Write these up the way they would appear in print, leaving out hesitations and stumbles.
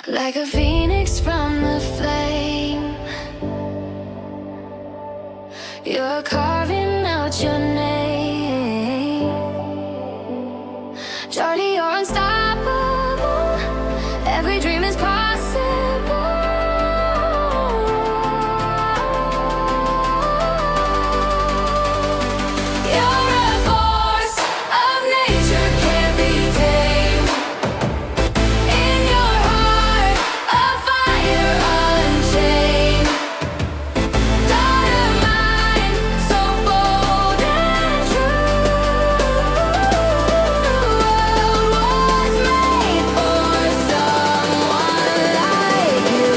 Like a phoenix from the flame, you're carving out your name. Jordi, you're unstoppable. Every dream is possible. You're a force of nature, can't be tamed. In your heart, a fire unchained. Daughter mine, so bold and true. World was made for someone like you.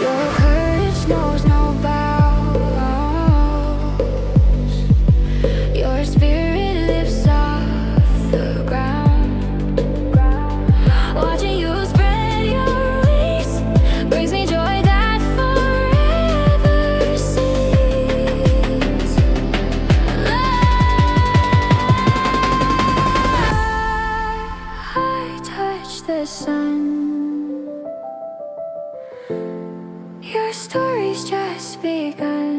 Your courage knows no bounds. Your spirit lifts off the ground. Watching you spread your wings brings me joy that forever sings. I touch the sun. Your story's just begun.